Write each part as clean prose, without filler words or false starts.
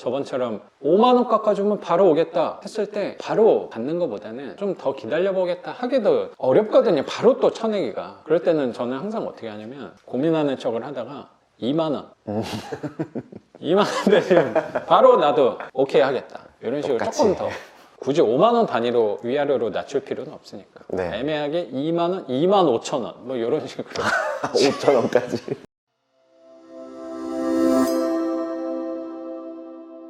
저번처럼 5만 원 깎아주면 바로 오겠다 했을 때 바로 받는 것보다는 좀 더 기다려보겠다 하기도 어렵거든요. 바로 또 쳐내기가. 그럴 때는 저는 항상 어떻게 하냐면 고민하는 척을 하다가 2만 원 2만 원 대신 바로 나도 오케이 하겠다 이런 식으로 똑같이. 조금 더 굳이 5만 원 단위로 위아래로 낮출 필요는 없으니까. 네. 애매하게 2만 원, 2만 5천 원 뭐 이런 식으로 5,000원까지.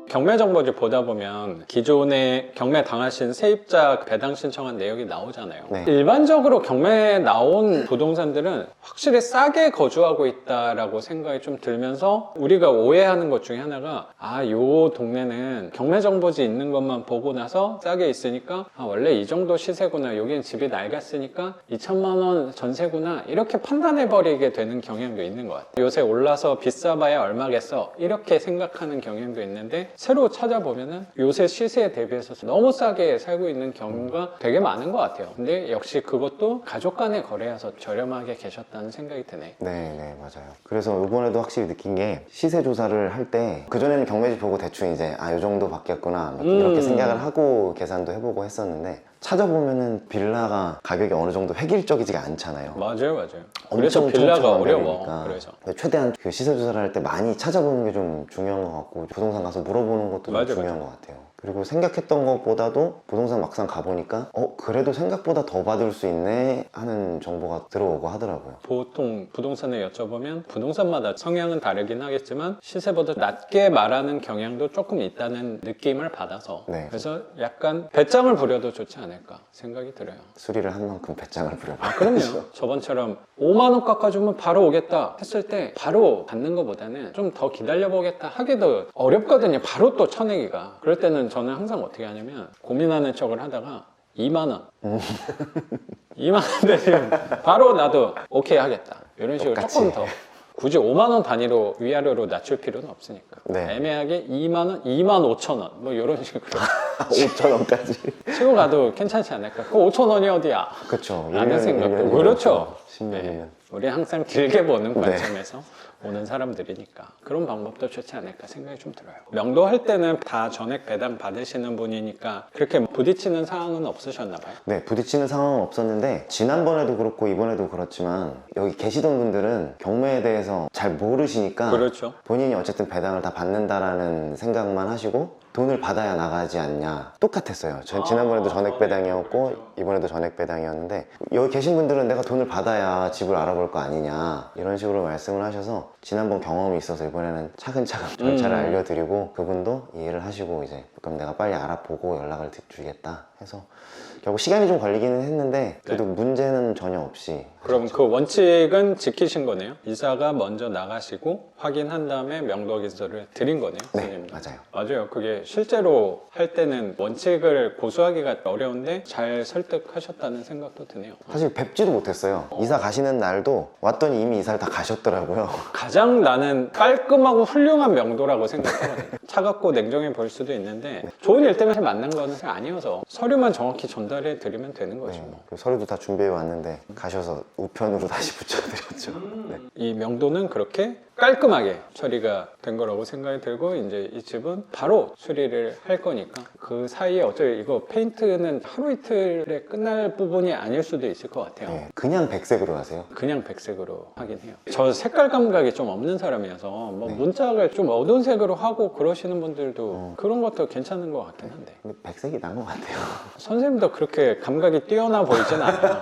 경매 정보지 보다 보면 기존에 경매 당하신 세입자 배당 신청한 내역이 나오잖아요. 네. 일반적으로 경매에 나온 부동산들은 확실히 싸게 거주하고 있다라고 생각이 좀 들면서 우리가 오해하는 것 중에 하나가 요 동네는 경매 정보지 있는 것만 보고 나서 싸게 있으니까 원래 이 정도 시세구나, 여기는 집이 낡았으니까 2천만 원 전세구나 이렇게 판단해버리게 되는 경향도 있는 것 같아요. 요새 올라서 비싸봐야 얼마겠어 이렇게 생각하는 경향도 있는데 새로 찾아보면은 요새 시세에 대비해서 너무 싸게 살고 있는 경우가 되게 많은 것 같아요. 근데 역시 그것도 가족 간의 거래여서 저렴하게 계셨다는 생각이 드네. 네, 맞아요. 그래서 이번에도 확실히 느낀 게 시세 조사를 할 때 그전에는 경매지 보고 대충 이제 요 정도 받겠구나 이렇게 생각을 하고 계산도 해보고 했었는데 찾아보면은 빌라가 가격이 어느 정도 획일적이지가 않잖아요. 맞아요. 그래서 엄청 빌라가 천차만별이니까. 어려워. 그래서 최대한 그 시세 조사를 할 때 많이 찾아보는 게 좀 중요한 것 같고 부동산 가서 물어보는 것도 좀 맞아, 중요한 것 같아요. 그리고 생각했던 것보다도 부동산 막상 가보니까 그래도 생각보다 더 받을 수 있네 하는 정보가 들어오고 하더라고요. 보통 부동산을 여쭤보면 부동산마다 성향은 다르긴 하겠지만 시세보다 낮게 말하는 경향도 조금 있다는 느낌을 받아서 네. 그래서 약간 배짱을 부려도 좋지 않을까 생각이 들어요. 수리를 한 만큼 배짱을 부려봐. 그럼요. 저번처럼 5만 원 깎아주면 바로 오겠다 했을 때 바로 받는 것보다는 좀 더 기다려보겠다 하기도 어렵거든요. 바로 또 쳐내기가. 그럴 때는 저는 항상 어떻게 하냐면 고민하는 척을 하다가 2만 원 2만 원 대신 바로 나도 오케이 하겠다 이런 식으로 똑같이. 조금 더 굳이 5만 원 단위로 위아래로 낮출 필요는 없으니까. 네. 애매하게 2만 원, 2만 5천 원 뭐 이런 식으로 5,000원까지. 치고 가도 괜찮지 않을까? 그 5천 원이 어디야? 그쵸. 라는 생각도. 그렇죠. 10년이면. 우리 항상 길게 보는 네. 관점에서 오는 사람들이니까 그런 방법도 좋지 않을까 생각이 좀 들어요. 명도할 때는 다 전액 배당 받으시는 분이니까 그렇게 부딪히는 상황은 없으셨나 봐요. 네, 부딪히는 상황은 없었는데 지난번에도 그렇고 이번에도 그렇지만 여기 계시던 분들은 경매에 대해서 잘 모르시니까 그렇죠. 본인이 어쨌든 배당을 다 받는다라는 생각만 하시고 돈을 받아야 나가지 않냐 똑같았어요. 지난번에도 전액 배당이었고 이번에도 전액 배당이었는데 여기 계신 분들은 내가 돈을 받아야 집을 알아볼 거 아니냐 이런 식으로 말씀을 하셔서 지난번 경험이 있어서 이번에는 차근차근 절차를 알려드리고 그분도 이해를 하시고 이제 그럼 내가 빨리 알아보고 연락을 주겠다 해서 결국 시간이 좀 걸리기는 했는데 그래도 문제는 전혀 없이. 그럼 그 원칙은 지키신 거네요. 이사가 먼저 나가시고 확인한 다음에 명도 기소를 드린 거네요. 네, 선생님도. 맞아요. 맞아요. 그게 실제로 할 때는 원칙을 고수하기가 어려운데 잘 설득하셨다는 생각도 드네요. 사실 뵙지도 못했어요. 이사 가시는 날도 왔더니 이미 이사를 다 가셨더라고요. 가장 나는 깔끔하고 훌륭한 명도라고 생각하거든요. 차갑고 냉정해 보일 수도 있는데 좋은 일 때문에 만난 거는 아니어서 서류만 정확히 전달해 드리면 되는 거죠. 뭐. 그 서류도 다 준비해 왔는데 가셔서 우편으로 다시 붙여드렸죠. 네. 이 명도는 그렇게 깔끔하게 처리가 된 거라고 생각이 들고 이제 이 집은 바로 수리를 할 거니까 그 사이에 어차피 이거 페인트는 하루 이틀에 끝날 부분이 아닐 수도 있을 것 같아요. 네, 그냥 백색으로 하세요. 그냥 백색으로 하긴 해요. 저 색깔 감각이 좀 없는 사람이어서 뭐 네. 문짝을 좀 어두운 색으로 하고 그러시는 분들도 그런 것도 괜찮은 것 같긴 한데 근데 백색이 난 것 같아요. 선생님도 그렇게 감각이 뛰어나 보이진 않아요.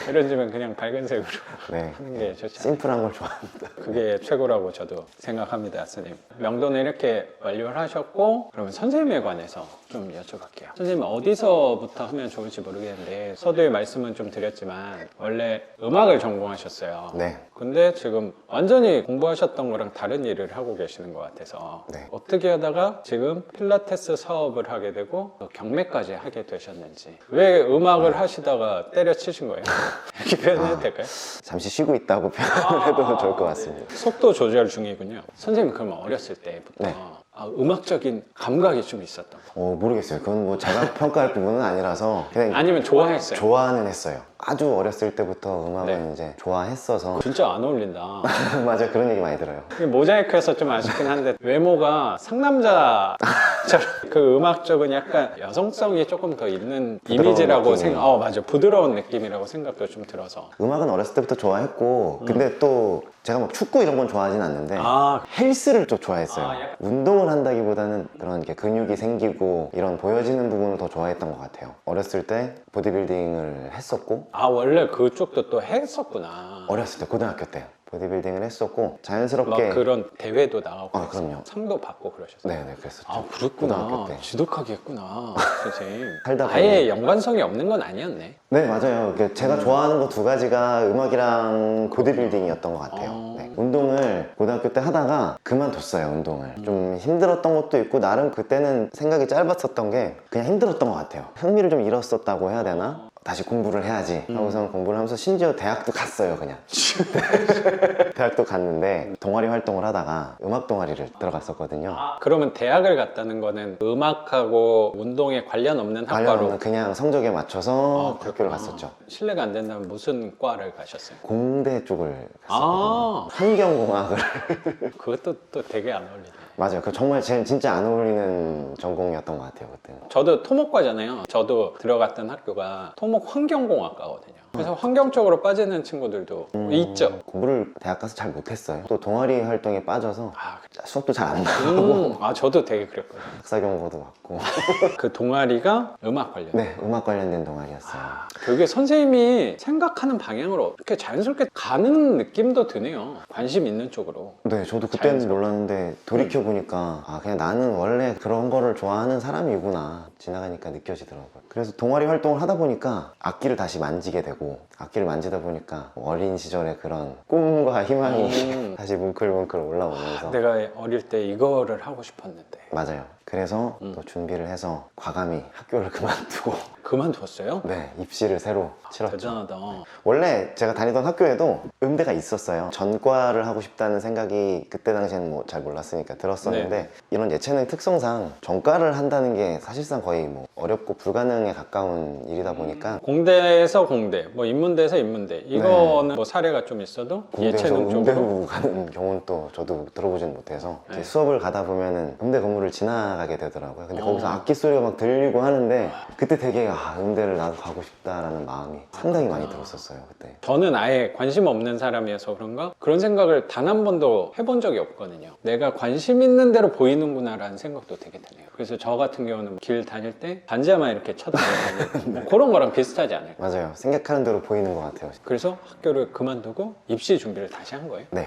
이런 집은 그냥 밝은 색으로 네. 하는 게 좋지 않아요. 심플한 걸 좋아합니다. 그게 최고라고 저도 생각합니다, 선생님. 명도는 이렇게 완료를 하셨고 그러면 선생님에 관해서 좀 여쭤볼게요. 선생님 어디서부터 하면 좋을지 모르겠는데 서두에 말씀은 좀 드렸지만 원래 음악을 전공하셨어요. 네. 근데 지금 완전히 공부하셨던 거랑 다른 일을 하고 계시는 것 같아서 네. 어떻게 하다가 지금 필라테스 사업을 하게 되고 또 경매까지 하게 되셨는지 왜 음악을 하시다가 때려치신 거예요? 이렇게 표현해도 될까요? 잠시 쉬고 있다고 표현을 해도 좋을 것 같습니다. 속도 조절 중이군요. 선생님 그럼 어렸을 때부터 네. 음악적인 감각이 좀 있었던 거. 모르겠어요. 그건 뭐 제가 평가할 부분은 아니라서 그냥 아니면 좋아했어요? 좋아는 했어요. 아주 어렸을 때부터 음악은 네. 이제 좋아했어서 진짜 안 어울린다. 맞아, 그런 얘기 많이 들어요. 모자이크해서 좀 아쉽긴 한데 외모가 상남자처럼 그 음악적은 약간 여성성이 조금 더 있는 부드러운 이미지라고 느낌이. 생각. 맞아, 부드러운 느낌이라고 생각도 좀 들어서. 음악은 어렸을 때부터 좋아했고 근데 또 제가 막 축구 이런 건 좋아하진 않는데 아, 헬스를 좀 좋아했어요. 약간- 운동을 한다기보다는 그런 게 근육이 생기고 이런 보여지는 부분을 더 좋아했던 것 같아요. 어렸을 때 보디빌딩을 했었고 원래 그쪽도 또 했었구나. 어렸을 때 고등학교 때 보디빌딩을 했었고 막 자연스럽게 그런 대회도 나가고 그럼요. 상도 받고 그러셨어요. 네네 그랬었죠. 그랬구나. 고등학교 때. 지독하게 했구나, 선생님. 살다 아예 보니- 연관성이 없는 건 아니었네. 네 맞아요. 제가 좋아하는 거 두 가지가 음악이랑 보디빌딩이었던 것 같아요. 네. 운동을 고등학교 때 하다가 그만뒀어요. 운동을 좀 힘들었던 것도 있고 나름 그때는 생각이 짧았었던 게 그냥 힘들었던 것 같아요. 흥미를 좀 잃었었다고 해야 되나? 다시 공부를 해야지 하고서 공부를 하면서 심지어 대학도 갔어요. 그냥 대학도 갔는데 동아리 활동을 하다가 음악 동아리를 들어갔었거든요. 그러면 대학을 갔다는 거는 음악하고 운동에 관련 없는 학과로. 관련은 그냥 성적에 맞춰서 학교를 갔었죠. 실례가 안 된다면 무슨 과를 가셨어요? 공대 쪽을 갔었거든요. 환경공학을 그것도 또 되게 안 어울리네. 맞아요. 그 정말 진짜 안 어울리는 전공이었던 것 같아요 그때는. 저도 토목과잖아요. 저도 들어갔던 학교가 토목 환경공학과거든요. 그래서 환경 쪽으로 빠지는 친구들도 있죠. 공부를 대학 가서 잘 못했어요. 또 동아리 활동에 빠져서 수업도 잘 안 나가고 저도 되게 그랬거든요. 학사 경고도 받고. 그 동아리가 음악 관련. 네, 음악 관련된 동아리였어요. 그게 선생님이 생각하는 방향으로 이렇게 자연스럽게 가는 느낌도 드네요. 관심 있는 쪽으로. 네, 저도 그때는 자연스럽게. 몰랐는데 돌이켜 보니까 그냥 나는 원래 그런 거를 좋아하는 사람이구나 지나가니까 느껴지더라고요. 그래서 동아리 활동을 하다 보니까 악기를 다시 만지게 되고 악기를 만지다 보니까 어린 시절의 그런 꿈과 희망이 다시 뭉클뭉클 올라오면서 내가 어릴 때 이거를 하고 싶었는데. 맞아요. 그래서 또 준비를 해서 과감히 학교를 그만두고 그만뒀어요? 네, 입시를 새로 치렀죠. 대단하다. 원래 제가 다니던 학교에도 음대가 있었어요. 전과를 하고 싶다는 생각이 그때 당시에는 뭐 잘 몰랐으니까 들었었는데 이런 예체능 특성상 전과를 한다는 게 사실상 거의 뭐 어렵고 불가능에 가까운 일이다 보니까 공대에서 공대, 뭐 인문대에서 인문대. 이거는 뭐 사례가 좀 있어도 공대에서 예체능 쪽으로. 음대로 가는 경우는 또 저도 들어보진 못해서 이렇게 수업을 가다 보면은 음대 건물을 지나가게 되더라고요. 근데 거기서 악기 소리가 막 들리고 하는데 그때 되게 음대를 나도 가고 싶다라는 마음이 상당히 많이 들었었어요 그때. 저는 아예 관심 없는 사람이어서 그런가? 그런 생각을 단 한 번도 해본 적이 없거든요. 내가 관심 있는 대로 보이는구나 라는 생각도 되게 드네요. 그래서 저 같은 경우는 길 다닐 때 반지하만 이렇게 쳐다보고 뭐 그런 거랑 비슷하지 않을까? 맞아요. 생각하는 대로 보이는 것 같아요. 그래서 학교를 그만두고 입시 준비를 다시 한 거예요. 네,